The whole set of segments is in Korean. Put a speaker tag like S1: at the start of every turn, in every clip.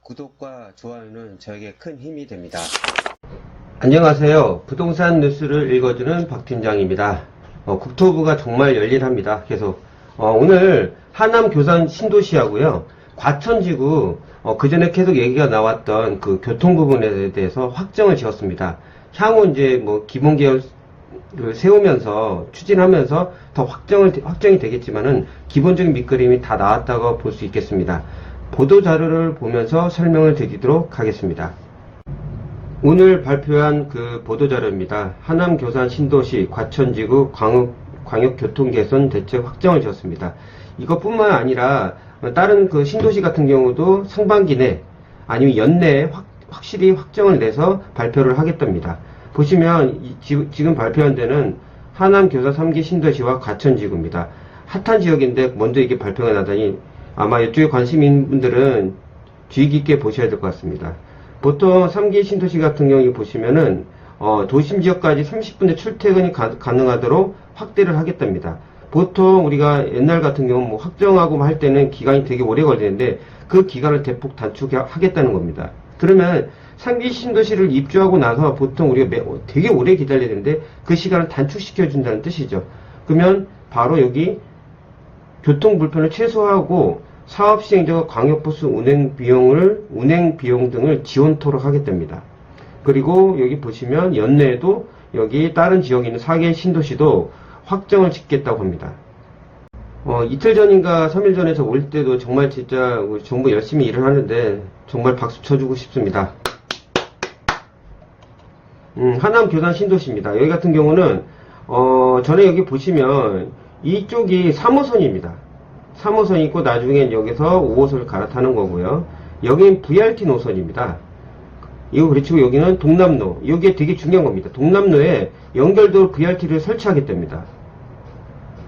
S1: 구독과 좋아요는 저에게 큰 힘이 됩니다.
S2: 안녕하세요. 부동산 뉴스를 읽어주는 박 팀장입니다. 국토부가 정말 열일합니다. 계속. 오늘 하남 교산 신도시하고요. 과천지구, 그 전에 계속 얘기가 나왔던 그 교통 부분에 대해서 확정을 지었습니다. 향후 이제 뭐 기본계획을 세우면서 추진하면서 더 확정이 되겠지만은 기본적인 밑그림이 다 나왔다고 볼 수 있겠습니다. 보도자료를 보면서 설명을 드리도록 하겠습니다. 오늘 발표한 그 보도자료입니다. 하남 교산 신도시 과천지구 광역교통개선 대책 확정을 지었습니다. 이것뿐만 아니라 다른 그 신도시 같은 경우도 상반기 내 아니면 연내에 확실히 확정을 내서 발표를 하겠답니다. 보시면 지금 발표한 데는 하남 교산 3기 신도시와 과천지구입니다. 핫한 지역인데 먼저 이게 발표가 나다니 아마 이쪽에 관심 있는 분들은 주의 깊게 보셔야 될 것 같습니다. 보통 3기 신도시 같은 경우 보시면은 도심 지역까지 30분의 출퇴근이 가능하도록 확대를 하겠답니다. 보통 우리가 옛날 같은 경우 뭐 확정하고 할 때는 기간이 되게 오래 걸리는데 그 기간을 대폭 단축하겠다는 겁니다. 그러면 3기 신도시를 입주하고 나서 보통 우리가 되게 오래 기다려야 되는데 그 시간을 단축시켜 준다는 뜻이죠. 그러면 바로 여기 교통 불편을 최소화하고 사업 시행자가 광역버스 운행 비용 등을 지원토록 하겠답니다. 그리고 여기 보시면 연내에도 여기 다른 지역에 있는 4개 신도시도 확정을 짓겠다고 합니다. 이틀 전인가 3일 전에 저 올 때도 정말 진짜 우리 정부 열심히 일을 하는데 정말 박수 쳐주고 싶습니다. 하남 교산 신도시입니다. 여기 같은 경우는 전에 여기 보시면 이쪽이 3호선입니다. 3호선이 있고 나중에 여기서 5호선을 갈아타는 거고요. 여기는 VRT 노선입니다. 이거 그렇고 여기는 동남로. 이게 되게 중요한 겁니다. 동남로에 연결도로 VRT를 설치하겠답니다.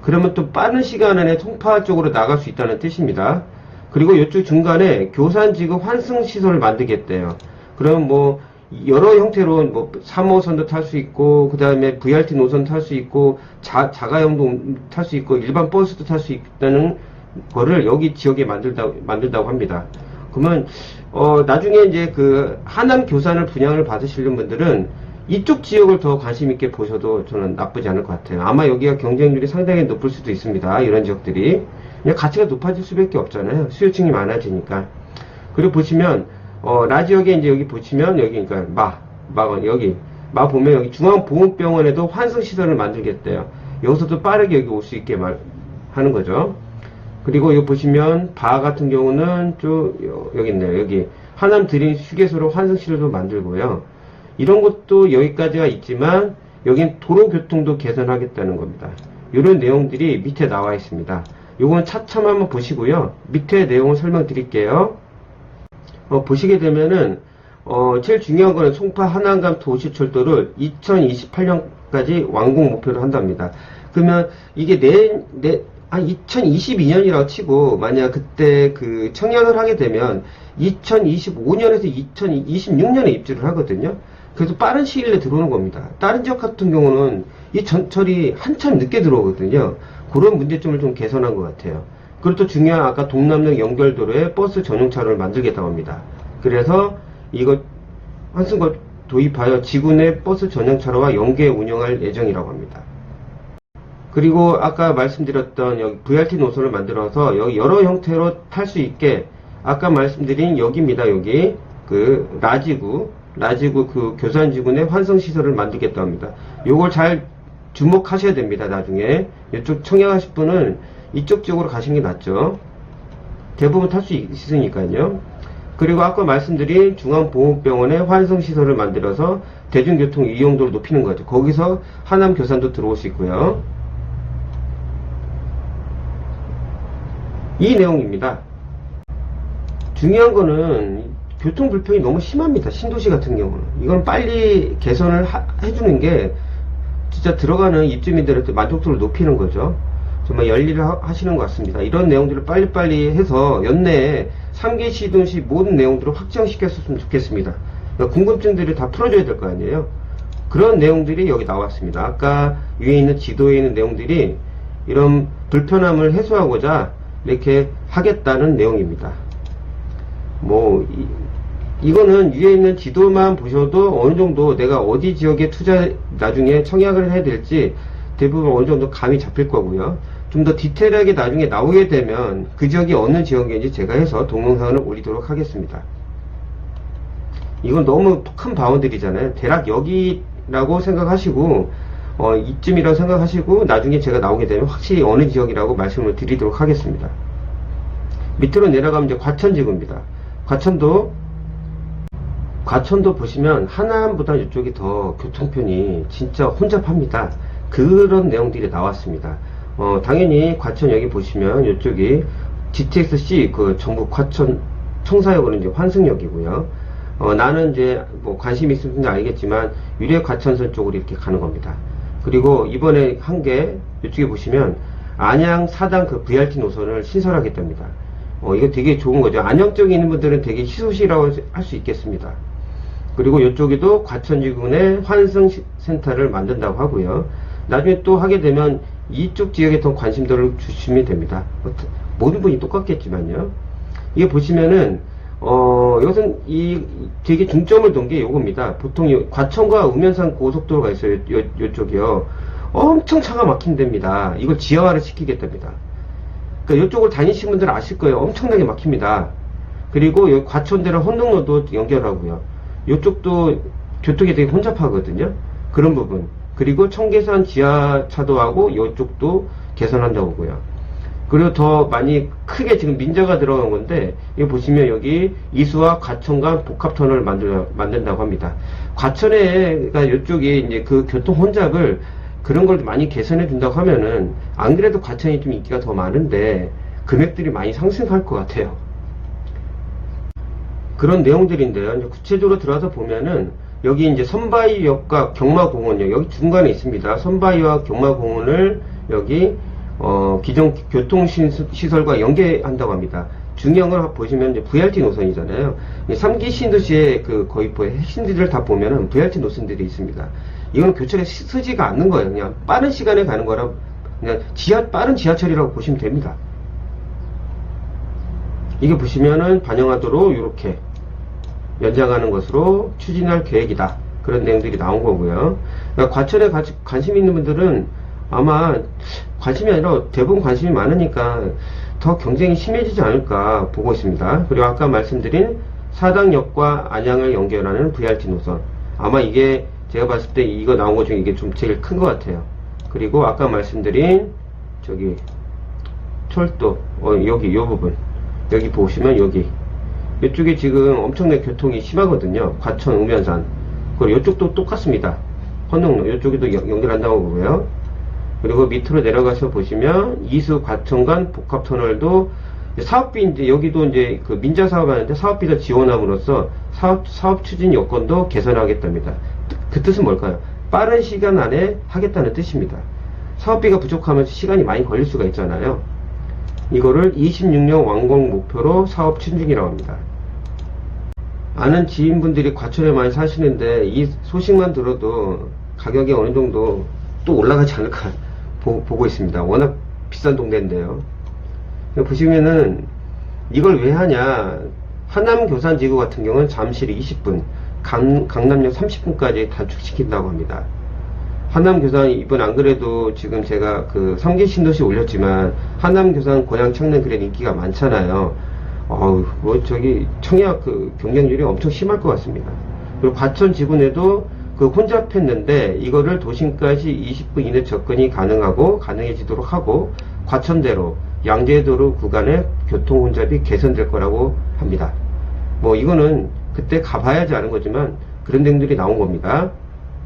S2: 그러면 또 빠른 시간 안에 송파 쪽으로 나갈 수 있다는 뜻입니다. 그리고 이쪽 중간에 교산지구 환승시설을 만들겠대요. 그럼 뭐 여러 형태로 뭐 3호선도 탈 수 있고 그 다음에 VRT 노선 탈 수 있고 자가용도 탈 수 있고 일반 버스도 탈 수 있다는 거를 여기 지역에 만들다고 합니다. 그러면 나중에 이제 그 하남 교산을 분양을 받으시는 분들은 이쪽 지역을 더 관심 있게 보셔도 저는 나쁘지 않을 것 같아요. 아마 여기가 경쟁률이 상당히 높을 수도 있습니다. 이런 지역들이 그냥 가치가 높아질 수밖에 없잖아요. 수요층이 많아지니까. 그리고 보시면 나 지역에 이제 여기 보시면 여기 그러니까 여기 보면 여기 중앙보건병원에도 환승시설을 만들겠대요. 여기서도 빠르게 여기 올 수 있게 하는 거죠. 그리고 여기 보시면 같은 경우는 여기 있네요. 여기 하남 드림 휴게소로 환승시설도 만들고요. 이런 것도 여기까지가 있지만 여긴 도로교통도 개선하겠다는 겁니다. 이런 내용들이 밑에 나와 있습니다. 요건 차츰 한번 보시고요. 밑에 내용을 설명드릴게요. 보시게 되면은 제일 중요한 거는 송파 한남간 도시철도를 2028년까지 완공 목표로 한답니다. 그러면 이게 2022년이라고 치고 만약 그때 그 청약을 하게 되면 2025년에서 2026년에 입주를 하거든요. 그래서 빠른 시일 내에 들어오는 겁니다. 다른 지역 같은 경우는 이 전철이 한참 늦게 들어오거든요. 그런 문제점을 좀 개선한 것 같아요. 그리고 또 중요한 아까 동남역 연결도로에 버스 전용차로를 만들겠다고 합니다. 그래서 이거 환승과 도입하여 지구 내 버스 전용차로와 연계 운영할 예정이라고 합니다. 그리고 아까 말씀드렸던 여기 VRT 노선을 만들어서 여기 여러 형태로 탈 수 있게 아까 말씀드린 여기입니다. 여기 그 라지구 그 교산지구 내 환승시설을 만들겠다고 합니다. 요걸 잘 주목하셔야 됩니다. 나중에 이쪽 청약하실 분은 이쪽 지역으로 가시는 게 낫죠. 대부분 탈 수 있으니까요. 그리고 아까 말씀드린 중앙보건병원에 환승시설을 만들어서 대중교통 이용도를 높이는 거죠. 거기서 하남 교산도 들어올 수 있고요. 이 내용입니다. 중요한 거는 교통 불편이 너무 심합니다. 신도시 같은 경우는. 이건 빨리 개선을 해주는 게 진짜 들어가는 입주민들한테 만족도를 높이는 거죠. 정말 열일을 하시는 것 같습니다. 이런 내용들을 빨리빨리 해서 연내에 3개 시도시 모든 내용들을 확정시켰으면 좋겠습니다. 그러니까 궁금증들을 다 풀어줘야 될 거 아니에요. 그런 내용들이 여기 나왔습니다. 아까 위에 있는 지도에 있는 내용들이 이런 불편함을 해소하고자 이렇게 하겠다는 내용입니다. 이거는 위에 있는 지도만 보셔도 어느 정도 내가 어디 지역에 나중에 청약을 해야 될지 대부분 어느 정도 감이 잡힐 거고요. 좀 더 디테일하게 나중에 나오게 되면 그 지역이 어느 지역인지 제가 해서 동영상을 올리도록 하겠습니다. 이건 너무 큰 바운드리잖아요. 대략 여기라고 생각하시고 이쯤이라고 생각하시고 나중에 제가 나오게 되면 확실히 어느 지역이라고 말씀을 드리도록 하겠습니다. 밑으로 내려가면 이제 과천지구입니다. 과천도 보시면 하남보다 이쪽이 더 교통편이 진짜 혼잡합니다. 그런 내용들이 나왔습니다. 당연히 과천 여기 보시면 이쪽이 GTX-C 그 전국 과천 청사역으로 이제 환승역이고요. 나는 이제 뭐 관심 있으신 분들 알겠지만 유래 과천선 쪽으로 이렇게 가는 겁니다. 그리고 이번에 한 게 이쪽에 보시면 안양 사당 그 VRT 노선을 신설하겠답니다. 이거 되게 좋은 거죠. 안양 쪽에 있는 분들은 되게 희소식이라고 할 수 있겠습니다. 그리고 이쪽에도 과천지구내 환승센터를 만든다고 하고요. 나중에 또 하게 되면 이쪽 지역에 더 관심도를 주시면 됩니다. 모든 분이 똑같겠지만요. 이게 보시면은 이것은 되게 중점을 둔 게 요겁니다. 보통 과천과 우면산 고속도로가 있어요. 요쪽이요. 엄청 차가 막힌 데입니다. 이걸 지하화를 시키겠답니다. 그러니까 이쪽을 다니시는 분들은 아실 거예요. 엄청나게 막힙니다. 그리고 여기 과천대로 헌덕로도 연결하고요. 이쪽도 교통이 되게 혼잡하거든요. 그런 부분. 그리고 청계산 지하차도하고 이쪽도 개선한다고 하고요. 그리고 더 많이 크게 지금 민자가 들어간 건데, 이거 보시면 여기 이수와 과천 간 복합터널을 만든다고 합니다. 과천에가 이쪽이 이제 그 교통 혼잡을 그런 걸 많이 개선해 준다고 하면은, 안 그래도 과천이 좀 인기가 더 많은데, 금액들이 많이 상승할 것 같아요. 그런 내용들인데요. 이제 구체적으로 들어가서 보면은, 여기 이제 선바위역과 경마공원역, 여기 중간에 있습니다. 선바위와 경마공원을 여기, 기존 교통시설과 연계한다고 합니다. 중요한 걸 보시면 이제 VRT 노선이잖아요. 3기 신도시의 그 거의 핵심들을 다 보면은 VRT 노선들이 있습니다. 이거는 교차에 쓰지가 않는 거예요. 그냥 빠른 시간에 가는 거라, 그냥 빠른 지하철이라고 보시면 됩니다. 이게 보시면은 반영하도록 이렇게 연장하는 것으로 추진할 계획이다. 그런 내용들이 나온 거고요. 그러니까 과천에 관심 있는 분들은 아마 관심이 아니라 대부분 관심이 많으니까 더 경쟁이 심해지지 않을까 보고 있습니다. 그리고 아까 말씀드린 사당역과 안양을 연결하는 VRT 노선. 아마 이게 제가 봤을 때 이거 나온 것 중에 이게 좀 제일 큰 것 같아요. 그리고 아까 말씀드린 저기 철도, 여기 요 부분. 여기 보시면 여기. 이쪽에 지금 엄청나게 교통이 심하거든요. 과천, 우면산. 그리고 이쪽도 똑같습니다. 헌덕로. 이쪽에도 연결한다고 보고요. 그리고 밑으로 내려가서 보시면 이수 과천 간 복합터널도 사업비 이제 여기도 이제 그 민자 사업 하는데 사업비를 지원함으로써 사업 추진 여건도 개선하겠답니다. 그 뜻은 뭘까요? 빠른 시간 안에 하겠다는 뜻입니다. 사업비가 부족하면 시간이 많이 걸릴 수가 있잖아요. 이거를 26년 완공 목표로 사업 추진 중이라고 합니다. 아는 지인분들이 과천에 많이 사시는데 이 소식만 들어도 가격이 어느 정도 또 올라가지 않을까 보고 있습니다. 워낙 비싼 동네인데요. 보시면은 이걸 왜 하냐. 하남 교산지구 같은 경우는 잠실 20분, 강남역 30분까지 단축시킨다고 합니다. 하남 교산 이번 안 그래도 지금 제가 그 3기 신도시 올렸지만 하남 교산 고향 창녕 그래 인기가 많잖아요. 뭐 저기 청약 그 경쟁률이 엄청 심할 것 같습니다. 그리고 과천 지구 내도 그 혼잡했는데 이거를 도심까지 20분 이내 접근이 가능해지도록 하고 과천대로 양재도로 구간의 교통 혼잡이 개선될 거라고 합니다. 뭐 이거는 그때 가봐야지 아는 거지만 그런 내용들이 나온 겁니다.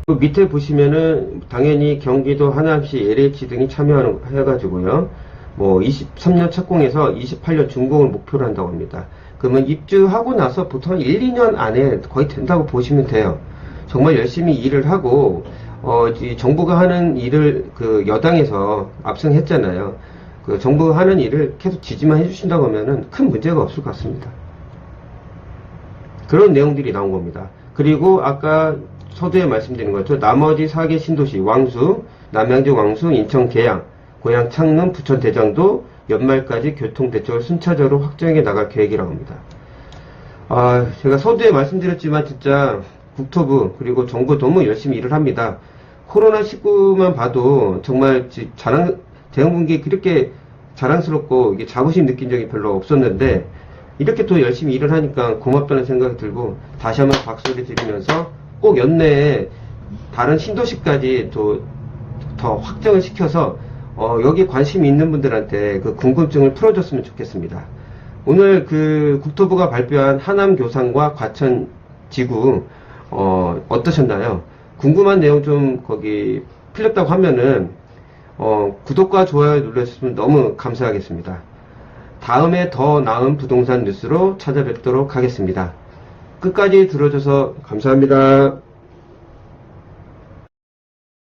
S2: 그 밑에 보시면은 당연히 경기도 하남시 LH 등이 참여해가지고요. 뭐 23년 착공해서 28년 준공을 목표로 한다고 합니다. 그러면 입주하고 나서 보통 1, 2년 안에 거의 된다고 보시면 돼요. 정말 열심히 일을 하고 정부가 하는 일을 그 여당에서 압승했잖아요. 그 정부가 하는 일을 계속 지지만 해주신다고 하면은 큰 문제가 없을 것 같습니다. 그런 내용들이 나온 겁니다. 그리고 아까 서두에 말씀드린 것처럼 나머지 4개 신도시 왕수, 남양주 왕수, 인천 계양, 고양 창릉, 부천 대장도 연말까지 교통대책을 순차적으로 확정해 나갈 계획이라고 합니다. 제가 서두에 말씀드렸지만 진짜 국토부 그리고 정부 너무 열심히 일을 합니다. 코로나19만 봐도 정말 대응분기 그렇게 자랑스럽고 이게 자부심 느낀 적이 별로 없었는데 이렇게 또 열심히 일을 하니까 고맙다는 생각이 들고 다시 한번 박수를 드리면서 꼭 연내에 다른 신도시까지 또 더 확정을 시켜서 여기 관심이 있는 분들한테 그 궁금증을 풀어줬으면 좋겠습니다. 오늘 그 국토부가 발표한 하남 교산과 과천 지구 어떠셨나요? 궁금한 내용 좀 거기 풀렸다고 하면은 구독과 좋아요 눌러주시면 너무 감사하겠습니다. 다음에 더 나은 부동산 뉴스로 찾아뵙도록 하겠습니다. 끝까지 들어줘서 감사합니다.